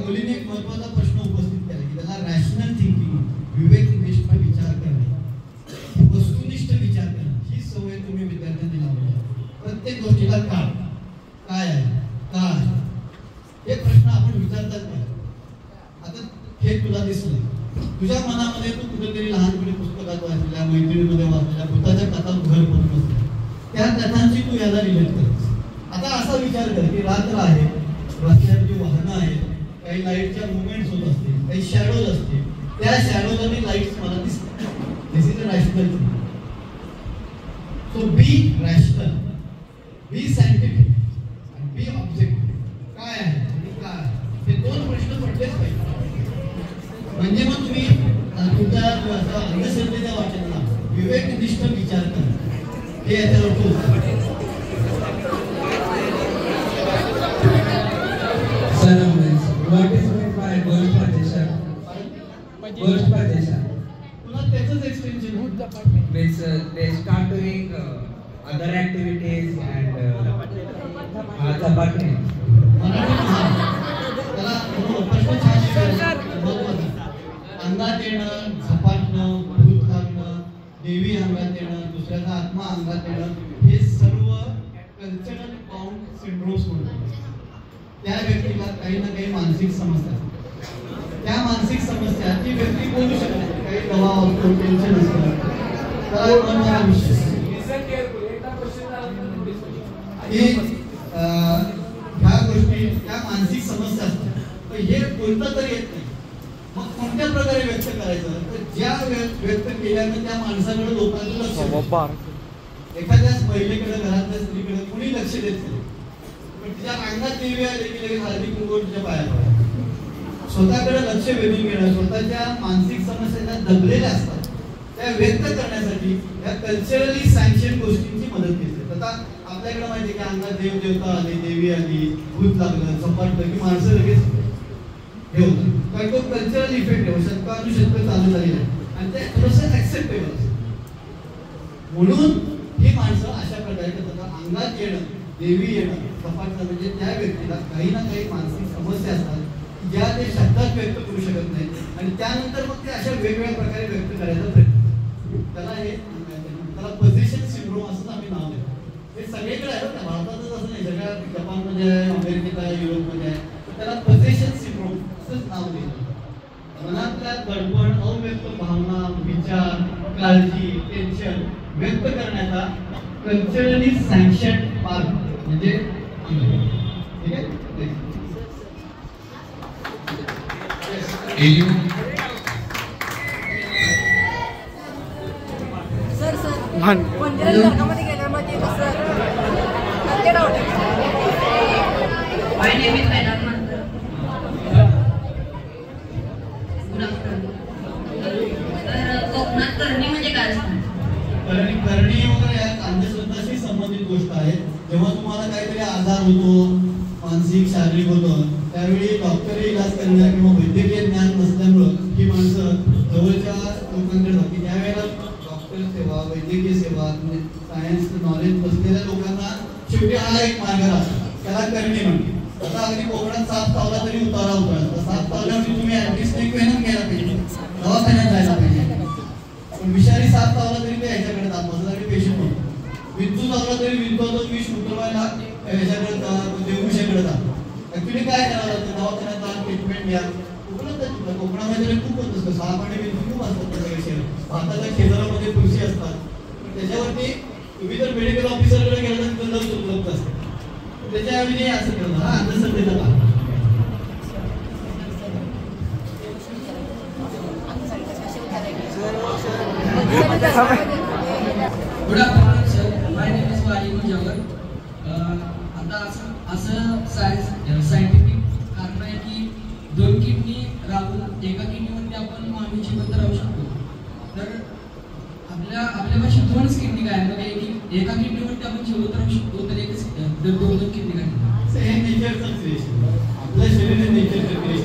मुलीने एक महत्वाचा प्रश्न उपस्थित केला की त्याला रॅशनल थिंकिंग, विवेकनिष्ठ विचार करणे, वस्तुनिष्ठ विचार करणे ही सवय तुम्ही विद्यार्थ्यांनी लावली आहे. प्रत्येक गोष्टीला काय आहे, का आहे हे प्रश्न आपण विचारतात का? आता हे तुला दिसलं, तुझ्या मनामध्ये तू कुठेतरी लहानपणी पुस्तकात वाचलेल्या, मैत्रिणीमध्ये वाचलेल्या भूताच्या कथा घर पडत असतात, त्या कथांची तू याला रिलेट करतेस. आता असा विचार कर की रात्र आहे, रस्त्यावर जी वाहनं आहेत, काही लाईटच्या मुवमेंट्स होत असतील, काही शॅडोज असतील, त्या शॅडोज आणि लाईट्स मला दिसतात. This is a rational thinking. So be rational, be scientific आणि बी ऑब्जेक्टिव्ह. काय आहे आणि काय हे दोन प्रश्न पडलेच पाहिजे. म्हणजे मग तुम्ही तुमच्या अंधश्रद्धेच्या वाचनाला विवेकनिष्ठ विचार करा हे याच्यावर What is meant by Ghosh Pradesh? Ghosh Pradesh. पुन्हा त्याचंच extension Means they start doing other activities and झपाटणे. त्याला प्रश्न छान अंगात येणं, झपाटणं, भूत लागणं, देवी अंगात येणं, दुसऱ्याचा आत्मा अंगात येणं हे सर्व कल्चरल बाउंड सिंड्रोम्स म्हणतात. त्या व्यक्तीला काही ना काही मानसिक समस्या असतात. त्या मानसिक समस्या ती व्यक्ती बोलू शकते, काही दबाव असतो, टेन्शन असतं, त्याला मनमारा विषय ह्या गोष्टी त्या मानसिक समस्या असतात. तर हे बोलता तर येत नाही. मग कोणत्या प्रकारे व्यक्त करायचं, तर ज्या व्यक्त केल्यानं त्या माणसाकडे लोकांचं लक्ष, एखाद्या महिलेकडे, घरातल्या स्त्रीकडे कोणी लक्ष देत नाही, पण तिच्या अंगात देवी आले की लगेच हळदी कुंकू तिच्या पायाला पडतात. स्वतःकडे लक्ष वेधून घेणं, स्वतःच्या मानसिक समस्या दबलेल्या असतात त्या व्यक्त करण्यासाठी या कल्चरली सँक्शन गोष्टींची मदत घेतली. आता आपल्याकडे माहिती की अंगात देव देवता आले, देवी आली, भूत लागलं, झपाटलं की माणसं लगेच हे होतं. कारण तो कल्चरल इफेक्ट आहे, शतकानुशतक चालू झालेला आहे आणि ते थोडंसं ऍक्सेप्टेबल असतं. म्हणून ही माणसं अशा प्रकारे करतात. अंगात येणं, देवी येणं, झपाटणं म्हणजे त्या व्यक्तीला काही ना काही मानसिक समस्या असतात ज्या ते शब्दात व्यक्त करू शकत नाही आणि त्यानंतर मग ते अशा वेगवेगळ्या प्रकारे व्यक्त करायचा प्रयत्न. त्याला हे त्याला पोझिशन सिंड्रोम असं आम्ही नाव देतो. हे सगळीकडे आहे ना, भारतातच असं नाही, सगळ्या जपानमध्ये आहे, अमेरिकेत आहे, युरोपमध्ये आहे. त्याला पोझिशन सिंड्रोम असंच नाव दिलं. मनातल्या दडपण, अव्यक्त भावना, विचार, काळजी, टेन्शन व्यक्त करण्याचा कल्चरली सँक्शन मार्ग म्हणजे ठीक आहे. वर्गामध्ये गेल्यामध्ये कसं My name is Vedant Mantra. तर कोकणात करणी म्हणजे काय असतं? करणी वगैरे या अंधश्रद्धाशी संबंधित गोष्ट आहे. जेव्हा तुम्हाला काहीतरी आजार होतो, मानसिक शारीरिक होतो, त्यावेळी डॉक्टरी इलाज करण्या किंवा वैद्यकीय ज्ञान नसल्यामुळं ही माणसं जवळच्या लोकांकडे जाते. त्यावेळेला डॉक्टर सेवा, वैद्यकीय सेवा, सायन्स नॉलेज नसलेल्या लोकांना शेवटी हा एक मार्ग राहतो, त्याला करणी म्हणते. आता अगदी कोकणात साप चावला तरी उतारा उतरायचा. साप चावल्यावरती तुम्ही अँटीस्नेक वेनम घ्यायला पाहिजे, दवाखान्यात जायला पाहिजे. पण विषारी साप चावला तरी ते ह्याच्याकडे जात माझ्यासाठी पेशंट होतो. विंचू चावला तरी विंचूचं विष उतरवायला ह्याच्याकडे देवविषयाकडे जातो. ऍक्च्युली काय करावं लागतं, दवाखान्यात जा, ट्रीटमेंट घ्या. कोकणामध्ये खूप होत असतं, साप आणि विंचू खूप असतात. त्याच्या विषय भारताच्या शेजारामध्ये तुळशी असतात, त्याच्यावरती तुम्ही जर मेडिकल ऑफिसरकडे गेला तर तिथं लस उपलब्ध असते. त्याच्याऐवजी असं करतात, हा अंधश्रद्धेचा भाग. Good afternoon sir, my name is वाली मुजावर. आता असं सायंटिफिक कारण आहे की 2 किडनी राहून एका किडनीवरती आपण मानवी जिवंत राहू शकतो. तर आपल्यापाशी 2च किडनी काय म्हणजे एका किडनीवरती आपण जिवंत राहू शकतो, तर 2 किडनी काय हे नेचरचं क्रिएशन, आपल्या शरीराने नेचरचं क्रिएशन